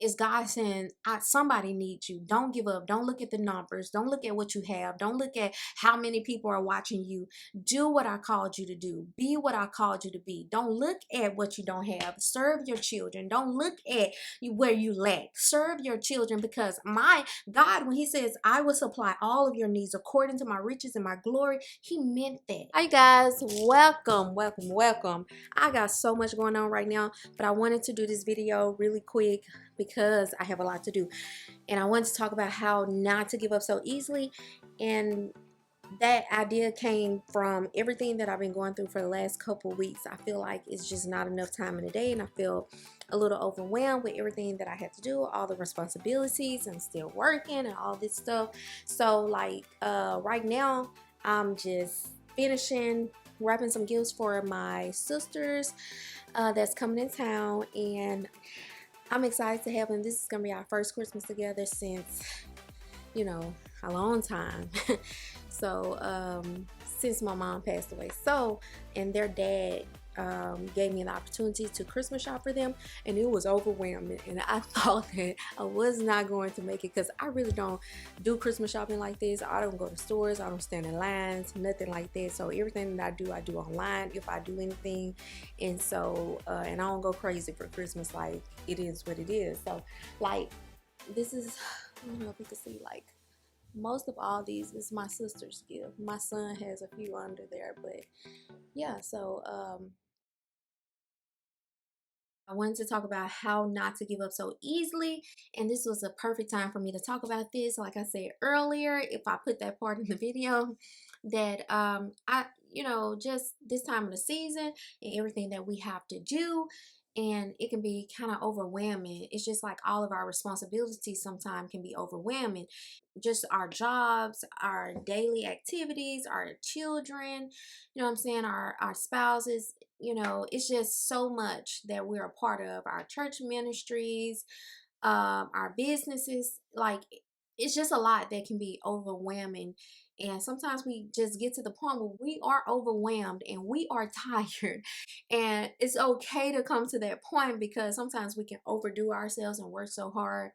is God saying, somebody needs you. Don't give up. Don't look at the numbers. Don't look at what you have. Don't look at how many people are watching you. Do what I called you to do. Be what I called you to be. Don't look at what you don't have. Serve your children. Don't look at where you lack. Serve your children, because my God, when he says, I will supply all of your needs according to my riches and my glory, he meant that. Hi guys, welcome. I got so much going on right now, but I wanted to do this video really quick because I have a lot to do, and I wanted to talk about how not to give up so easily. And that idea came from everything that I've been going through for the last couple weeks. I feel like it's just not enough time in the day, and I feel a little overwhelmed with everything that I had to do, all the responsibilities, and still working and all this stuff. So like right now I'm just finishing wrapping some gifts for my sisters that's coming in town, and I'm excited to have them. This is gonna be our first Christmas together since, you know, a long time. So since my mom passed away. So, and their dad gave me an opportunity to Christmas shop for them, and it was overwhelming, and I thought that I was not going to make it, because I really don't do Christmas shopping like this. I don't go to stores, I don't stand in lines, nothing like that. So everything that I do online, if I do anything. And so and I don't go crazy for Christmas. Like, it is what it is. So like, this is, I don't know if you can see, like, most of all these is my sister's gift. My son has a few under there, but yeah. So I wanted to talk about how not to give up so easily, and this was a perfect time for me to talk about this. Like I said earlier, if I put that part in the video, that I, you know, just this time of the season and everything that we have to do, and it can be kind of overwhelming. It's just like all of our responsibilities sometimes can be overwhelming. Just our jobs, our daily activities, our children, you know what I'm saying, our spouses, you know, it's just so much that we're a part of, our church ministries, our businesses. Like, it's just a lot that can be overwhelming, and sometimes we just get to the point where we are overwhelmed and we are tired. And it's okay to come to that point, because sometimes we can overdo ourselves and work so hard,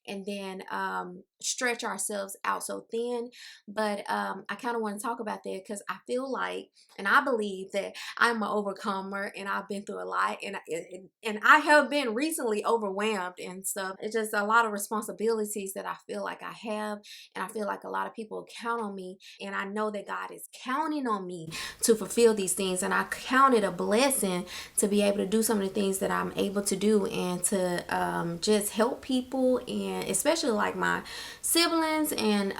and then stretch ourselves out so thin. But I kind of want to talk about that, because I feel like, and I believe that I'm an overcomer, and I've been through a lot, and I have been recently overwhelmed and stuff. It's just a lot of responsibilities that I feel like I have, and I feel like a lot of people count on me, and I know that God is counting on me to fulfill these things, and I count it a blessing to be able to do some of the things that I'm able to do, and to just help people, and especially like my siblings, and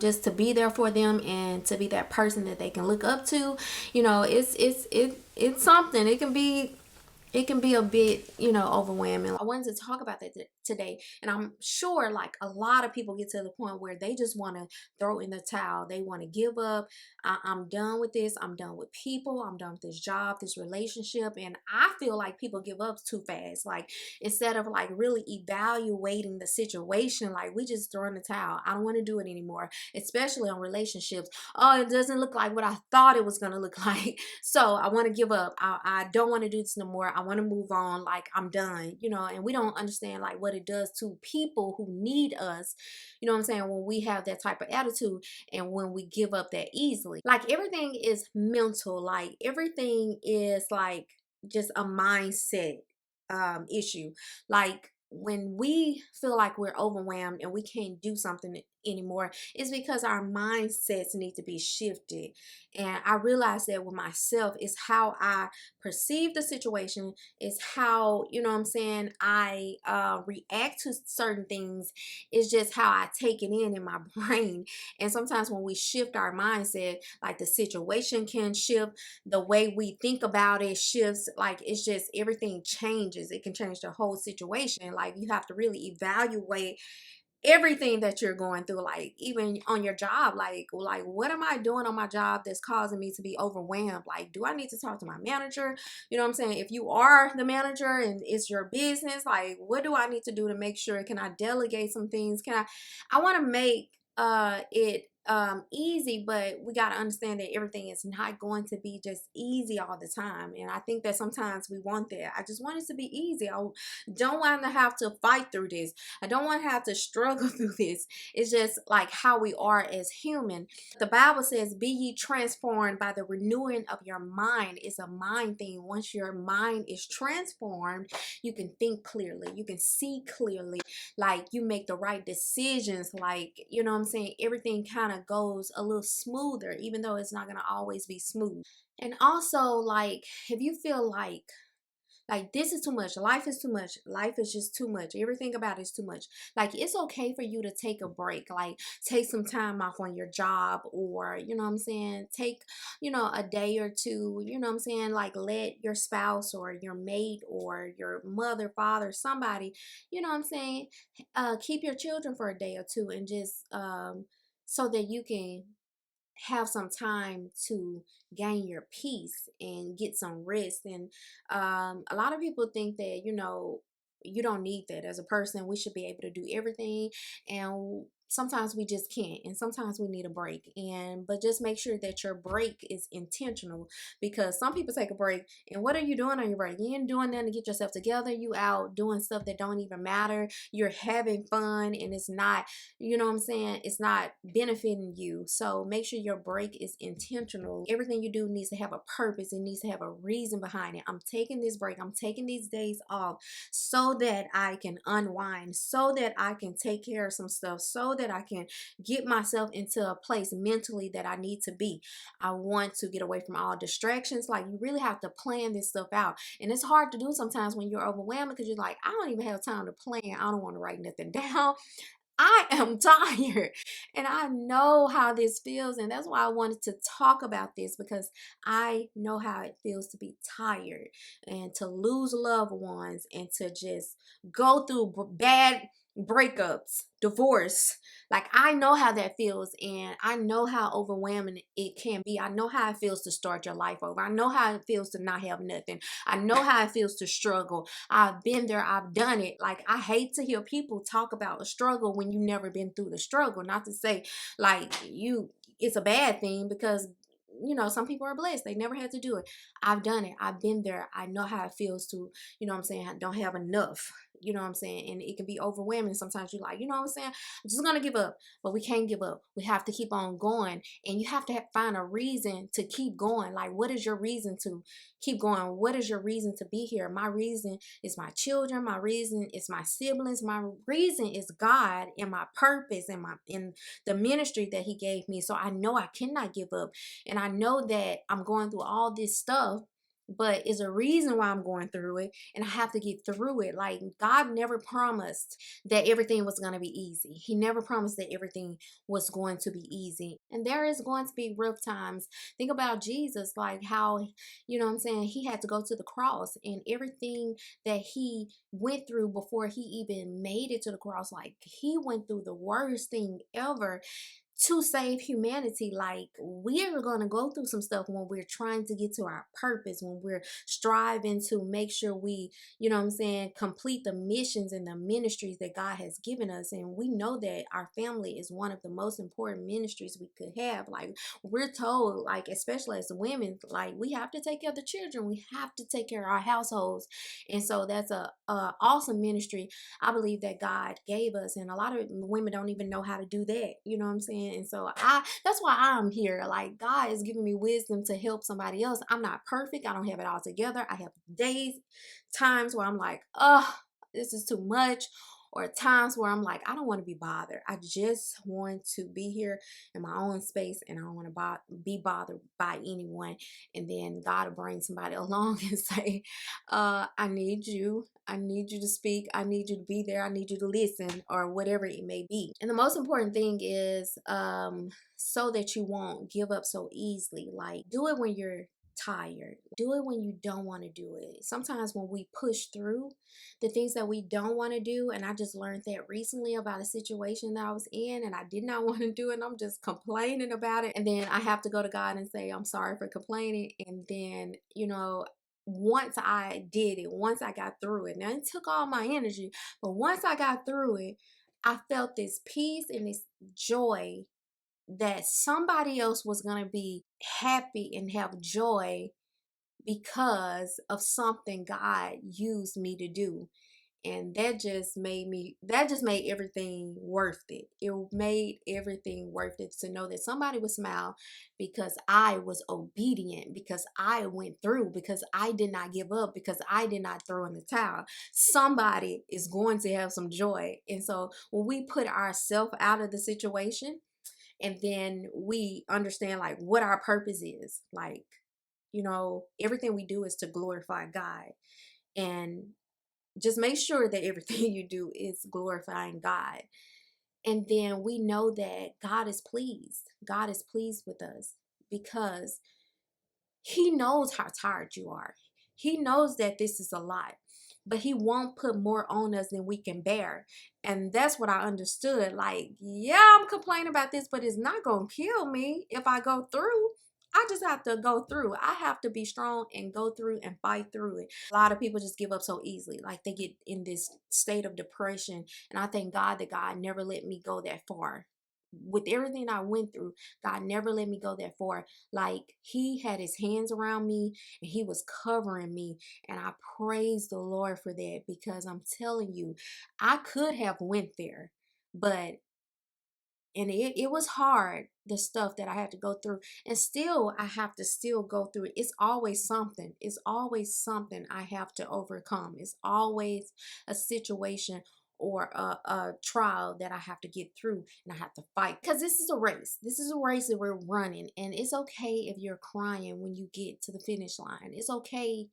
just to be there for them, and to be that person that they can look up to. You know, it's something. It can be a bit, you know, overwhelming. I wanted to talk about that today, and I'm sure like a lot of people get to the point where they just want to throw in the towel. They want to give up. I'm done with this. I'm done with people. I'm done with this job, this relationship. And I feel like people give up too fast. Like, instead of like really evaluating the situation, like, we just throw in the towel. I don't want to do it anymore, especially on relationships. Oh, it doesn't look like what I thought it was going to look like. So I want to give up. I don't want to do this no more. I want to move on. Like, I'm done, you know. And we don't understand like what it does to people who need us, you know what I'm saying, when we have that type of attitude, and when we give up that easily. Like, everything is mental. Like, everything is like just a mindset issue. Like, when we feel like we're overwhelmed and we can't do something anymore, it's because our mindsets need to be shifted. And I realize that with myself, is how I perceive the situation, is how, you know what I'm saying, I react to certain things, is just how I take it in my brain. And sometimes when we shift our mindset, like, the situation can shift, the way we think about it shifts. Like, it's just, everything changes. It can change the whole situation. Like, you have to really evaluate everything that you're going through, like, even on your job. Like, what am I doing on my job that's causing me to be overwhelmed? Like, do I need to talk to my manager? You know what I'm saying? If you are the manager and it's your business, like, what do I need to do to make sure? Can I delegate some things? I want to make it easy, but we got to understand that everything is not going to be just easy all the time. And I think that sometimes we want that. I just want it to be easy. I don't want to have to fight through this. I don't want to have to struggle through this. It's just like how we are as human. The Bible says, be ye transformed by the renewing of your mind. It's a mind thing. Once your mind is transformed, you can think clearly, you can see clearly, like you make the right decisions, like, you know what I'm saying, everything kind of goes a little smoother, even though it's not going to always be smooth. And also, like, if you feel like this is too much, life is too much, life is just too much, everything about it is too much, like it's okay for you to take a break, like take some time off on your job, or you know what I'm saying, take, you know, a day or two, you know what I'm saying, like let your spouse or your mate or your mother, father, somebody, you know what I'm saying, keep your children for a day or two, and just so that you can have some time to gain your peace and get some rest. And a lot of people think that, you know, you don't need that. As a person, we should be able to do everything, and sometimes we just can't, and sometimes we need a break. And but just make sure that your break is intentional, because some people take a break, and what are you doing on your break? You ain't doing nothing to get yourself together. You out doing stuff that don't even matter. You're having fun, and it's not, you know what I'm saying, it's not benefiting you. So make sure your break is intentional. Everything you do needs to have a purpose. It needs to have a reason behind it. I'm taking this break, I'm taking these days off so that I can unwind, so that I can take care of some stuff, so that I can get myself into a place mentally that I need to be. I want to get away from all distractions. Like, you really have to plan this stuff out, and it's hard to do sometimes when you're overwhelmed, because you're like, I don't even have time to plan, I don't want to write nothing down, I am tired, and I know how this feels. And that's why I wanted to talk about this, because I know how it feels to be tired and to lose loved ones and to just go through bad breakups, divorce. Like, I know how that feels, and I know how overwhelming it can be. I know how it feels to start your life over. I know how it feels to not have nothing. I know how it feels to struggle. I've been there, I've done it. Like, I hate to hear people talk about a struggle when you never been through the struggle. Not to say like it's a bad thing, because you know, some people are blessed, they never had to do it. I've done it, I've been there. I know how it feels to, you know what I'm saying, I don't have enough, you know what I'm saying, and it can be overwhelming. Sometimes you're like, you know what I'm saying, I'm just gonna give up. But we can't give up, we have to keep on going, and you have to find a reason to keep going. Like, what is your reason to keep going? What is your reason to be here? My reason is my children, my reason is my siblings, my reason is God, and my purpose, and my in the ministry that he gave me. So I know I cannot give up, and I know that I'm going through all this stuff, but it's a reason why I'm going through it, and I have to get through it. Like, God never promised that everything was going to be easy. He never promised that everything was going to be easy, and there is going to be rough times. Think about Jesus, like how, you know what I'm saying, he had to go to the cross, and everything that he went through before he even made it to the cross, like he went through the worst thing ever to save humanity. Like, we're going to go through some stuff when we're trying to get to our purpose, when we're striving to make sure we, you know what I'm saying, complete the missions and the ministries that God has given us. And we know that our family is one of the most important ministries we could have. Like, we're told, like, especially as women, like, we have to take care of the children, we have to take care of our households. And so that's a awesome ministry, I believe, that God gave us. And a lot of women don't even know how to do that. You know what I'm saying? And so that's why I'm here. Like, God is giving me wisdom to help somebody else. I'm not perfect. I don't have it all together. I have days, times where I'm like, oh, this is too much. Or times where I'm like, I don't want to be bothered. I just want to be here in my own space, and I don't want to be bothered by anyone. And then God will bring somebody along and say, I need you. I need you to speak. I need you to be there. I need you to listen, or whatever it may be. And the most important thing is, so that you won't give up so easily. Like, do it when you're tired. Do it when you don't want to do it. Sometimes when we push through the things that we don't want to do, and I just learned that recently about a situation that I was in, and I did not want to do it, and I'm just complaining about it, and then I have to go to God and say, I'm sorry for complaining. And then, you know, once I did it, once I got through it, now it took all my energy, but once I got through it, I felt this peace and this joy that somebody else was going to be happy and have joy because of something God used me to do. And that just made everything worth it. It made everything worth it to know that somebody would smile because I was obedient, because I went through, because I did not give up, because I did not throw in the towel. Somebody is going to have some joy. And so when we put ourselves out of the situation, and then we understand like what our purpose is, like, everything we do is to glorify God. And just make sure that everything you do is glorifying God. And then we know that God is pleased. God is pleased with us because He knows how tired you are. He knows that this is a lot, but He won't put more on us than we can bear. And that's what I understood. Like, yeah, I'm complaining about this, but it's not going to kill me if I go through. I just have to go through. I have to be strong and go through and fight through it. A lot of people just give up so easily. Like, they get in this state of depression. And I thank God that God never let me go that far. With everything I went through, God never let me go that far. Like, He had His hands around me and He was covering me. And I praise the Lord for that, because I'm telling you, I could have went there, but it was hard, the stuff that I had to go through, and still I have to still go through it. It's always something I have to overcome. It's always a situation or a trial that I have to get through, and I have to fight, because this is a race that we're running. And it's okay if you're crying when you get to the finish line. It's okay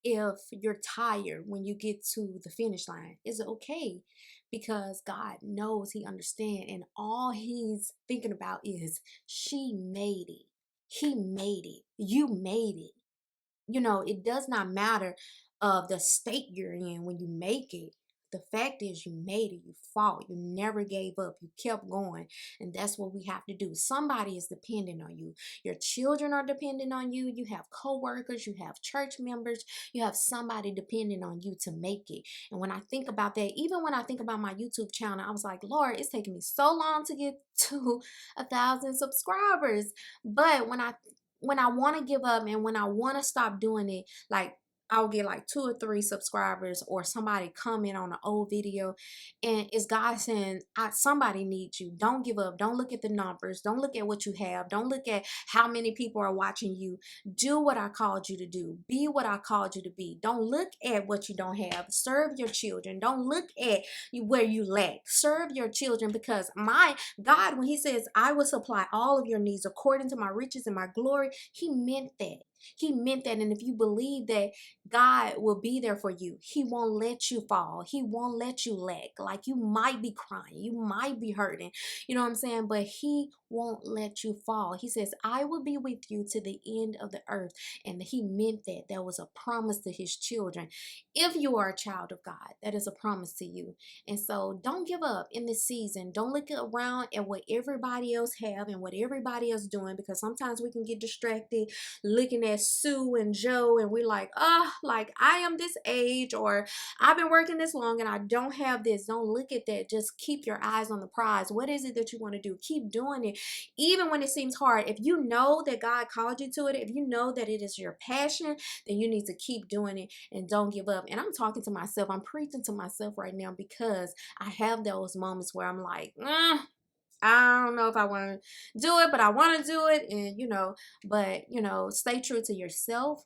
if you're tired when you get to the finish line. It's okay, because God knows, He understands, and all He's thinking about is, she made it. He made it. You made it. It does not matter of the state you're in when you make it. The fact is, you made it. You fought. You never gave up. You kept going. And that's what we have to do. Somebody is dependent on you. Your children are dependent on you. You have co-workers. You have church members. You have somebody dependent on you to make it. And when I think about that, even when I think about my YouTube channel, I was like, Lord, it's taking me so long to get to 1,000 subscribers. But when I want to give up and when I want to stop doing it, like, I'll get like 2 or 3 subscribers, or somebody comment on an old video, and it's God saying, somebody needs you. Don't give up. Don't look at the numbers. Don't look at what you have. Don't look at how many people are watching you. Do what I called you to do. Be what I called you to be. Don't look at what you don't have. Serve your children. Don't look at where you lack. Serve your children, because my God, when He says, I will supply all of your needs according to my riches and my glory, He meant that. He meant that. And if you believe that God will be there for you, He won't let you fall. He won't let you lack. Like, you might be crying, you might be hurting, you know what I'm saying? But He won't let you fall. He says, I will be with you to the end of the earth. And He meant that. That was a promise to His children. If you are a child of God, that is a promise to you. And so don't give up in this season. Don't look around at what everybody else have and what everybody else doing, because sometimes we can get distracted looking at Sue and Joe, and we're like, like, I am this age, or I've been working this long and I don't have this. Don't look at that. Just keep your eyes on the prize. What is it that you want to do? Keep doing it, even when it seems hard. If you know that God called you to it, if you know that it is your passion, then you need to keep doing it and don't give up. And I'm talking to myself. I'm preaching to myself right now, because I have those moments where I'm like, I don't know if I want to do it, but I want to do it. And, but, stay true to yourself,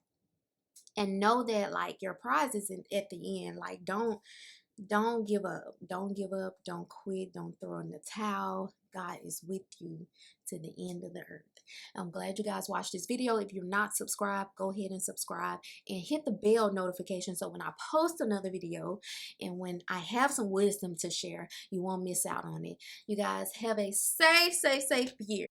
and know that, like, your prize isn't at the end. Like, don't give up. Don't give up. Don't quit. Don't throw in the towel. God is with you to the end of the earth. I'm glad you guys watched this video. If you're not subscribed, go ahead and subscribe and hit the bell notification, so when I post another video and when I have some wisdom to share, you won't miss out on it. You guys have a safe year.